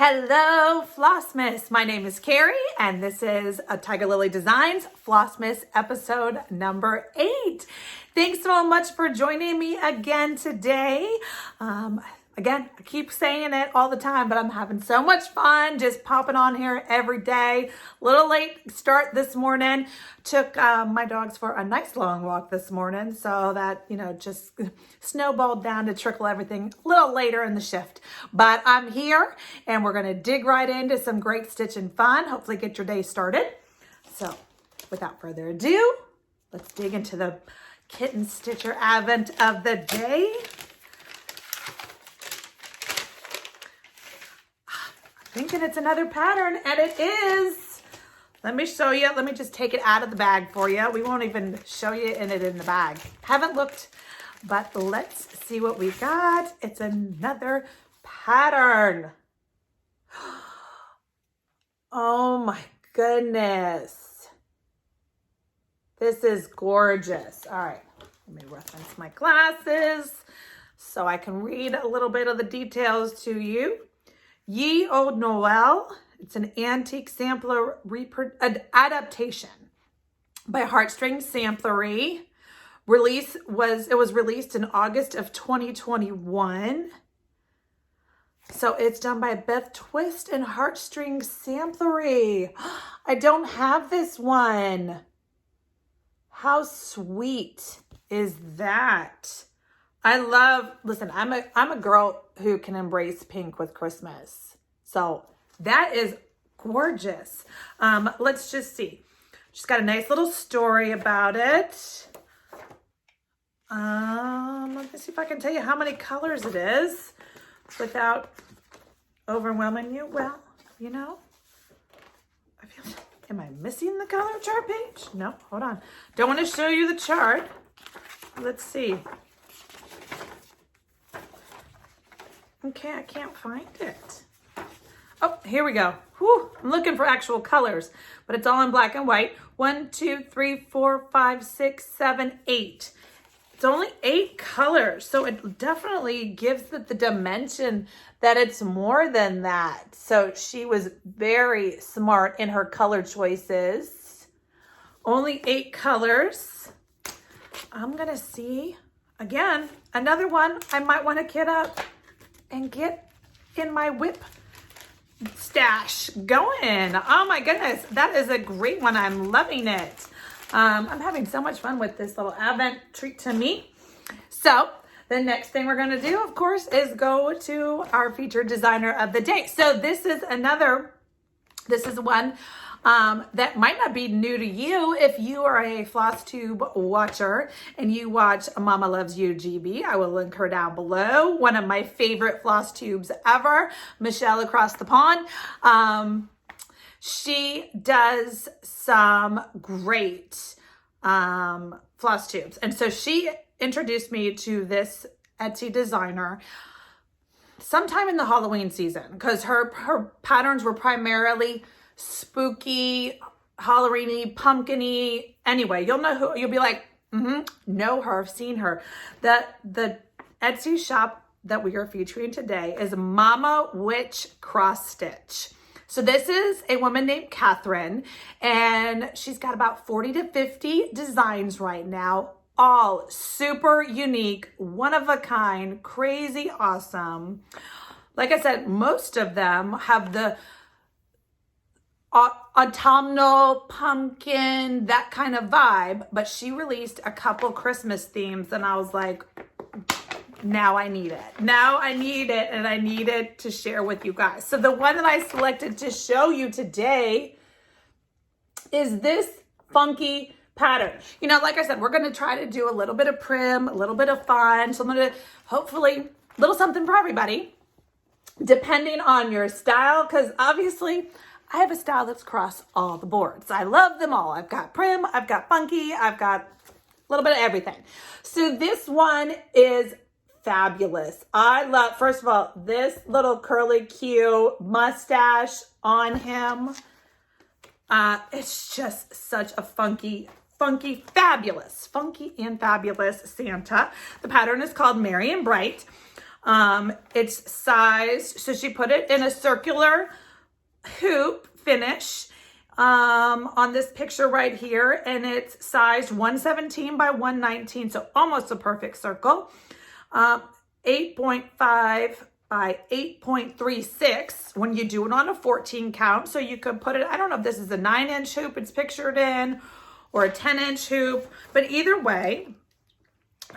Hello, FLOSSMAS. My name is Kari, and this is a Tiger Lily Designs FLOSSMAS episode number 8. Thanks so much for joining me again today. Again, I keep saying it all the time, but I'm having so much fun just popping on here every day. Little late start this morning. Took my dogs for a nice long walk this morning, so that, just snowballed down to trickle everything a little later in the shift. But I'm here, and we're going to dig right into some great stitching fun. Hopefully get your day started. So without further ado, let's dig into the kitten stitcher advent of the day. Thinking it's another pattern, and it is. Let me show you. Let me just take it out of the bag for you. We won't even show you it in the bag. Haven't looked, but let's see what we got. It's another pattern. Oh my goodness. This is gorgeous. All right, let me reference my glasses so I can read a little bit of the details to you. Ye Old Noel, it's an antique sampler adaptation by Heartstring Samplery. It was released in August of 2021. So it's done by Beth Twist and Heartstring Samplery. I don't have this one. How sweet is that? Listen, I'm a girl who can embrace pink with Christmas. So that is gorgeous. Let's just see. She's got a nice little story about it. Let me see if I can tell you how many colors it is without overwhelming you. Well, am I missing the color chart page? No, hold on. Don't want to show you the chart. Let's see. Okay, I can't find it. Oh, here we go. Whew, I'm looking for actual colors, but it's all in black and white. 1, 2, 3, 4, 5, 6, 7, 8. It's only 8 colors, so it definitely gives it the dimension that it's more than that. So she was very smart in her color choices. Only 8 colors. I'm gonna see, again, another one I might want to kit up and get in my whip stash going. Oh my goodness, that is a great one. I'm loving it. I'm having so much fun with this little advent treat to me. So the next thing we're going to do, of course, is go to our featured designer of the day. So this is one that might not be new to you if you are a Flosstube watcher and you watch Mama Loves You GB. I will link her down below. One of my favorite Flosstubes ever, Michelle across the pond. She does some great Flosstubes. And so she introduced me to this Etsy designer sometime in the Halloween season because her patterns were primarily spooky, Halloween-y, pumpkin-y. Anyway, you'll be like, know her, I've seen her. The Etsy shop that we are featuring today is Mama Witch Cross Stitch. So this is a woman named Catherine, and she's got about 40 to 50 designs right now, all super unique, one of a kind, crazy awesome. Like I said, most of them have the autumnal, pumpkin, that kind of vibe, but she released a couple Christmas themes, and I was like, now I need it. Now I need it, and I need it to share with you guys. So the one that I selected to show you today is this funky pattern. Like I said, we're going to try to do a little bit of prim, a little bit of fun. So I'm going to hopefully a little something for everybody, depending on your style, because obviously I have a style that's across all the boards. I love them all. I've got prim, I've got funky, I've got a little bit of everything. So this one is fabulous. I love, first of all, this little curly Q mustache on him. It's just such a funky and fabulous Santa. The pattern is called Merry and Bright. It's sized, so she put it in a circular hoop finish on this picture right here, and it's sized 117 by 119, so almost a perfect circle. 8.5 by 8.36 when you do it on a 14 count. So you could put it, I don't know if this is a 9-inch hoop it's pictured in or a 10-inch hoop, but either way,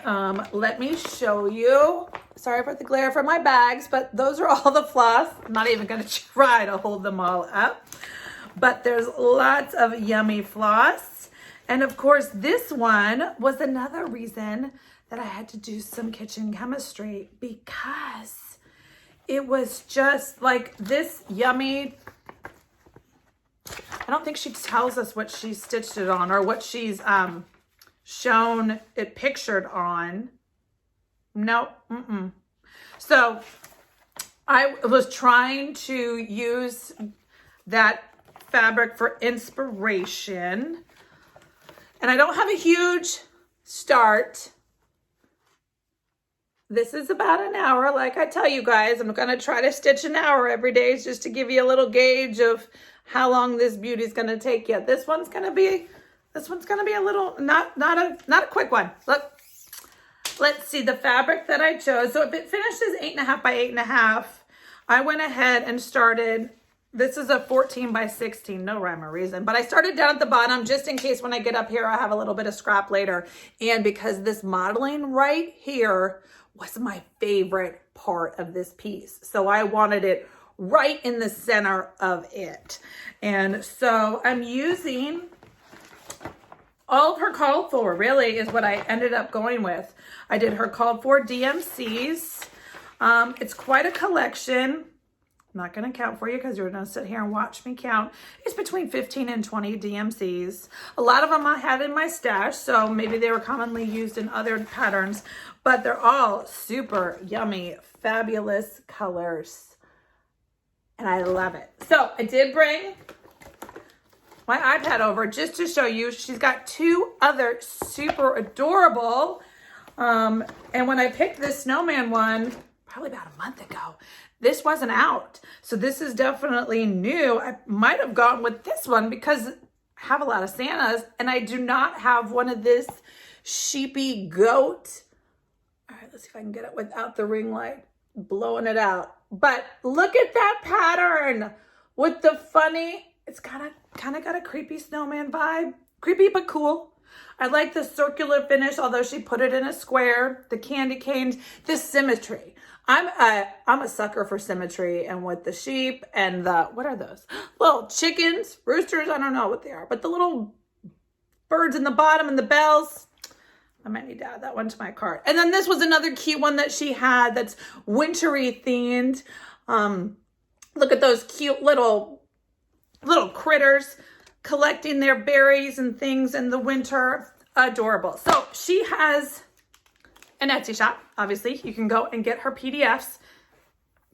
let me show you. Sorry for the glare from my bags, but those are all the floss. I'm not even going to try to hold them all up, but there's lots of yummy floss. And of course, this one was another reason that I had to do some kitchen chemistry, because it was just like this yummy. I don't think she tells us what she stitched it on or what she's shown it pictured on. No, So I was trying to use that fabric for inspiration, and I don't have a huge start. This is about an hour. Like I tell you guys, I'm going to try to stitch an hour every day just to give you a little gauge of how long this beauty is going to take you. This one's going to be a little, not a quick one. Look, let's see the fabric that I chose. So if it finishes 8.5 by 8.5, I went ahead and started, this is a 14 by 16, no rhyme or reason, but I started down at the bottom just in case when I get up here, I have a little bit of scrap later. And because this modeling right here was my favorite part of this piece. So I wanted it right in the center of it. And so I'm using all of her called for, really, is what I ended up going with. I did her called for DMCs. It's quite a collection. I'm not going to count for you because you're going to sit here and watch me count. It's between 15 and 20 DMCs. A lot of them I had in my stash, so maybe they were commonly used in other patterns, but they're all super yummy, fabulous colors, and I love it. So I did bring my iPad over just to show you. She's got two other super adorable, and when I picked this snowman one, probably about a month ago, this wasn't out. So this is definitely new. I might have gone with this one because I have a lot of Santas and I do not have one of this sheepy goat. All right, let's see if I can get it without the ring light blowing it out. But look at that pattern with the funny, it's kind of got a creepy snowman vibe. Creepy but cool. I like the circular finish, although she put it in a square, the candy canes, this symmetry. I'm a sucker for symmetry, and with the sheep and the, what are those? Little chickens, roosters, I don't know what they are, but the little birds in the bottom and the bells. I might need to add that one to my cart. And then this was another cute one that she had that's wintry themed. Look at those cute little critters collecting their berries and things in the winter. Adorable. So she has an Etsy shop. Obviously, you can go and get her PDFs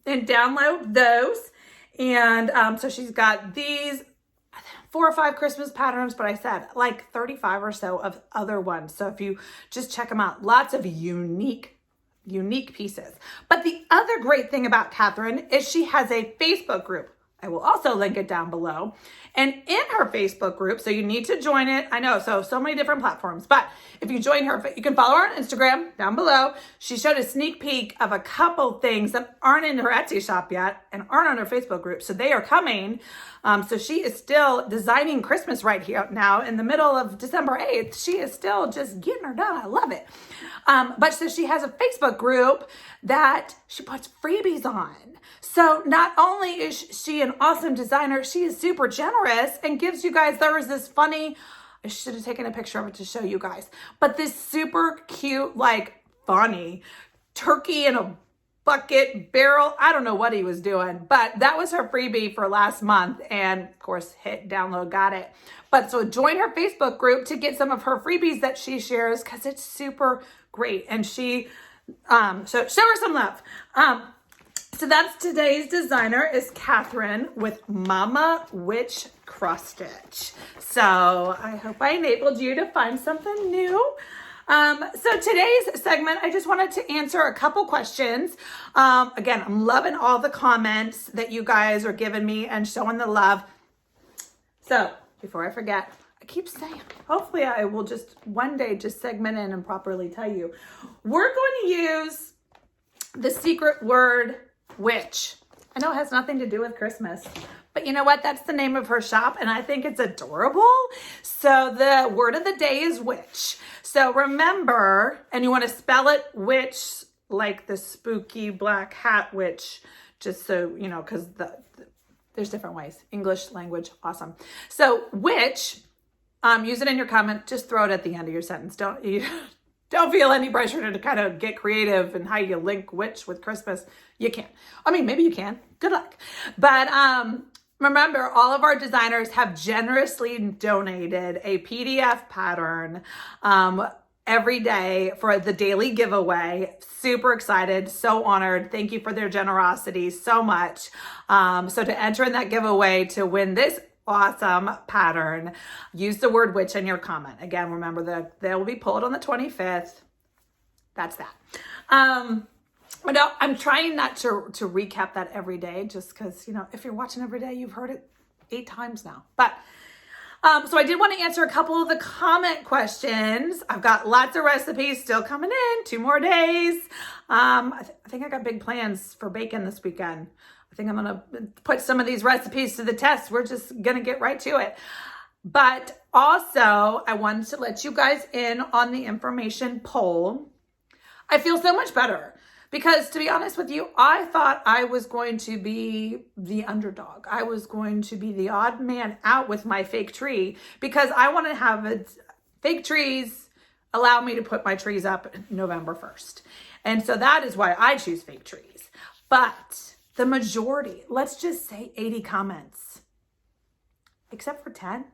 and download those. And so she's got these 4 or 5 Christmas patterns, but I said like 35 or so of other ones. So if you just check them out, lots of unique pieces. But the other great thing about Catherine is she has a Facebook group. I will also link it down below. And in her Facebook group, so you need to join it. I know, so many different platforms, but if you join her, you can follow her on Instagram down below. She showed a sneak peek of a couple things that aren't in her Etsy shop yet and aren't on her Facebook group. So they are coming. So she is still designing Christmas right here now in the middle of December 8th. She is still just getting her done. I love it. But so she has a Facebook group that she puts freebies on. So not only is she an awesome designer, she is super generous and gives you guys, there was this funny, I should have taken a picture of it to show you guys, but this super cute, like funny turkey in a bucket barrel. I don't know what he was doing, but that was her freebie for last month. And of course, hit download, got it. But so join her Facebook group to get some of her freebies that she shares because it's super great. And she, so show her some love. So that's today's designer is Catherine with Mama Witch Cross Stitch. So I hope I enabled you to find something new. So today's segment, I just wanted to answer a couple questions. Again, I'm loving all the comments that you guys are giving me and showing the love. So before I forget, I keep saying, hopefully I will just one day just segment in and properly tell you. We're going to use the secret word witch. I know it has nothing to do with Christmas, but you know what? That's the name of her shop, and I think it's adorable. So the word of the day is witch. So remember, and you want to spell it witch like the spooky black hat witch, just so you know, because there's different ways. English language, awesome. So witch, use it in your comment. Just throw it at the end of your sentence. Don't feel any pressure to kind of get creative in how you link witch with Christmas. You can't. I mean, maybe you can. Good luck. But remember, all of our designers have generously donated a PDF pattern every day for the daily giveaway. Super excited, so honored. Thank you for their generosity so much. So to enter in that giveaway to win this awesome pattern, use the word witch in your comment. Again, remember they will be pulled on the 25th. That's that. But no, I'm trying not to recap that every day, just because, you know, if you're watching every day, you've heard it 8 times now. But so I did want to answer a couple of the comment questions. I've got lots of recipes still coming in, 2 more days. I think I got big plans for bacon this weekend. I think I'm going to put some of these recipes to the test. We're just going to get right to it. But also, I wanted to let you guys in on the information poll. I feel so much better because, to be honest with you, I thought I was going to be the underdog. I was going to be the odd man out with my fake tree because I want to have fake trees allow me to put my trees up November 1st. And so that is why I choose fake trees. But the majority, let's just say 80 comments, except for 10,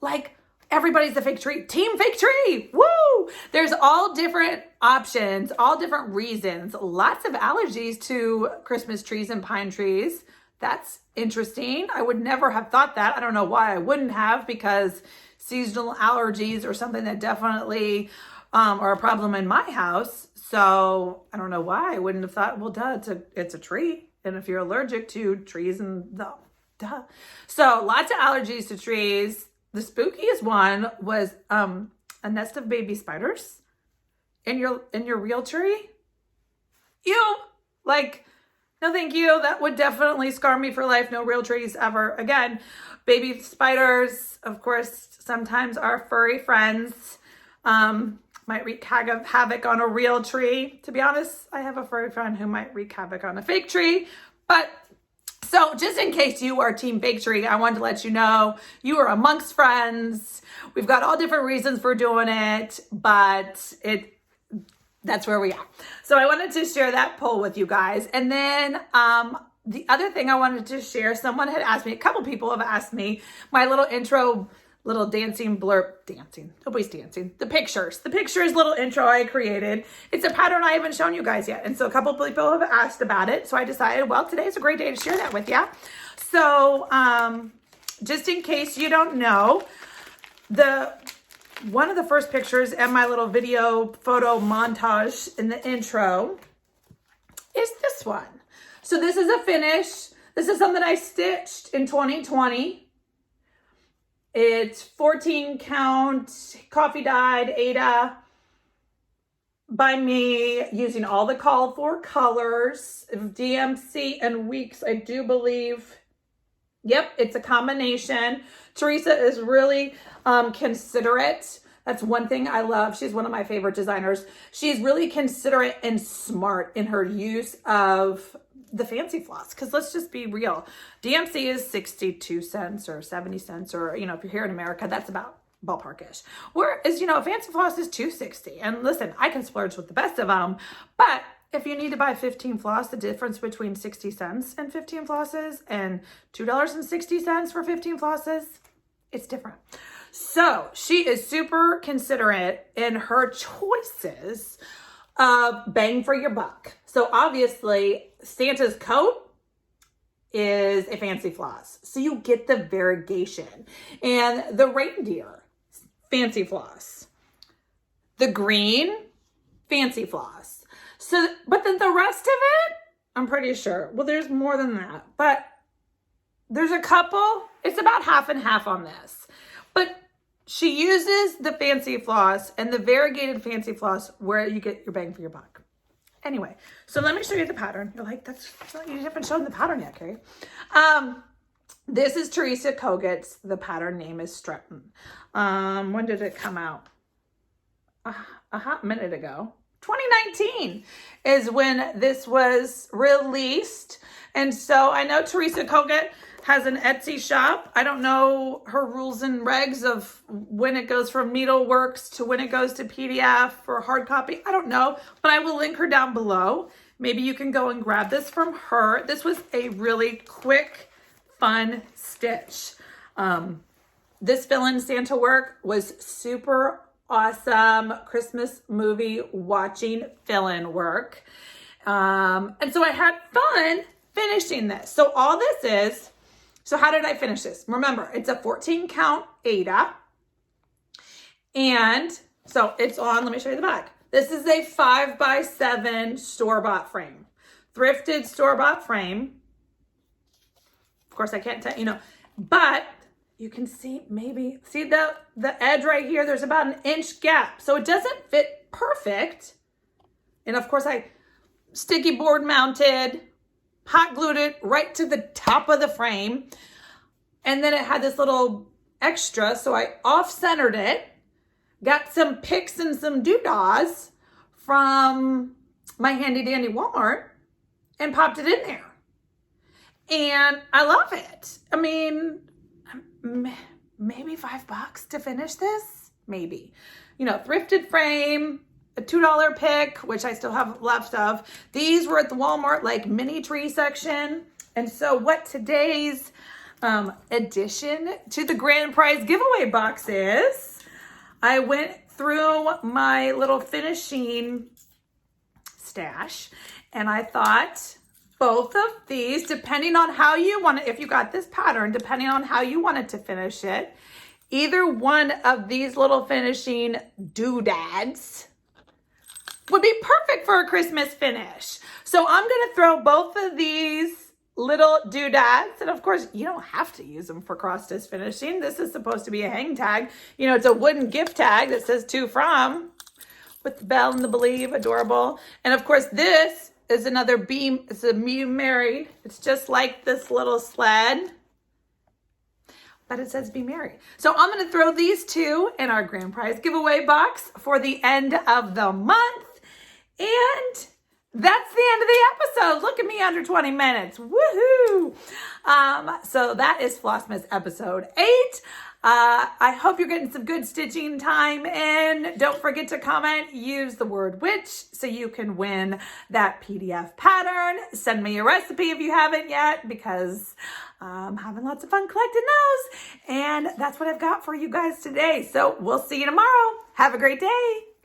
like everybody's the fake tree, team fake tree, woo! There's all different options, all different reasons, lots of allergies to Christmas trees and pine trees. That's interesting. I would never have thought that. I don't know why I wouldn't have, because seasonal allergies are something that definitely are a problem in my house. So I don't know why I wouldn't have thought, well, duh, it's a tree. And if you're allergic to trees and duh. So lots of allergies to trees. The spookiest one was a nest of baby spiders in your real tree. Ew, like, no thank you. That would definitely scar me for life. No real trees ever again. Baby spiders, of course, sometimes our furry friends might wreak havoc on a real tree. To be honest, I have a furry friend who might wreak havoc on a fake tree. But so just in case you are team fake tree, I wanted to let you know you are amongst friends. We've got all different reasons for doing it, but that's where we are. So I wanted to share that poll with you guys. And then the other thing I wanted to share, someone had asked me, a couple people have asked me, my little intro, little dancing blurb, nobody's dancing, the pictures little intro I created. It's a pattern I haven't shown you guys yet. And so a couple of people have asked about it. So I decided, well, today's a great day to share that with you. So just in case you don't know, one of the first pictures and my little video photo montage in the intro is this one. So this is a finish. This is something I stitched in 2020. It's 14 count, coffee dyed Aida by me, using all the called for colors of DMC and weeks, I do believe. Yep, it's a combination. Teresa is really considerate. That's one thing I love. She's one of my favorite designers. She's really considerate and smart in her use of the fancy floss, because let's just be real. DMC is 62 cents or 70 cents, or, you know, if you're here in America, that's about ballparkish. Whereas, you know, fancy floss is $2.60. And listen, I can splurge with the best of them, but if you need to buy 15 floss, the difference between 60 cents and 15 flosses and $2.60 for 15 flosses, it's different. So she is super considerate in her choices of bang for your buck. So obviously Santa's coat is a fancy floss, so you get the variegation. And the reindeer, fancy floss. the green, fancy floss. So, but then the rest of it, I'm pretty sure. Well, there's more than that, but there's a couple. It's about half and half on this. But she uses the fancy floss and the variegated fancy floss where you get your bang for your buck. Anyway, so let me show you the pattern. You're like, you haven't shown the pattern yet, Kari. This is Teresa Kogut's. The pattern name is Stretton. When did it come out? A hot minute ago. 2019 is when this was released. And so I know Teresa Kogut has an Etsy shop. I don't know her rules and regs of when it goes from Needleworks to when it goes to PDF or hard copy. I don't know, but I will link her down below. Maybe you can go and grab this from her. This was a really quick, fun stitch. This fill-in Santa work was super awesome Christmas movie watching fill-in work. And so I had fun finishing this. So all this is, so how did I finish this? Remember, it's a 14 count Aida. And so it's on, let me show you the back. This is a 5x7 store-bought frame. Thrifted store-bought frame. Of course, I can't tell, but you can see see the edge right here. There's about an inch gap. So it doesn't fit perfect. And of course I sticky board mounted, hot glued it right to the top of the frame. And then it had this little extra. So I off-centered it, got some picks and some doodahs from my handy dandy Walmart and popped it in there. And I love it. I mean, maybe $5 to finish this, maybe. Thrifted frame, a $2 pick, which I still have left of. These were at the Walmart like mini tree section. And so what today's addition to the grand prize giveaway box is, I went through my little finishing stash and I thought both of these, depending on how you want it, if you got this pattern, depending on how you wanted to finish it, either one of these little finishing doodads would be perfect for a Christmas finish. So I'm going to throw both of these little doodads, and of course, you don't have to use them for cross-stitch finishing. This is supposed to be a hang tag. It's a wooden gift tag that says to from with the bell and the believe, adorable. And of course, this is another beam. It's a me married. It's just like this little sled, but it says be married. So I'm going to throw these two in our grand prize giveaway box for the end of the month. And that's the end of the episode. Look at me, under 20 minutes. Woohoo! So that is FLOSSMAS episode 8. I hope you're getting some good stitching time in. Don't forget to comment, use the word witch so you can win that PDF pattern. Send me a recipe if you haven't yet, because I'm having lots of fun collecting those. And that's what I've got for you guys today. So we'll see you tomorrow. Have a great day.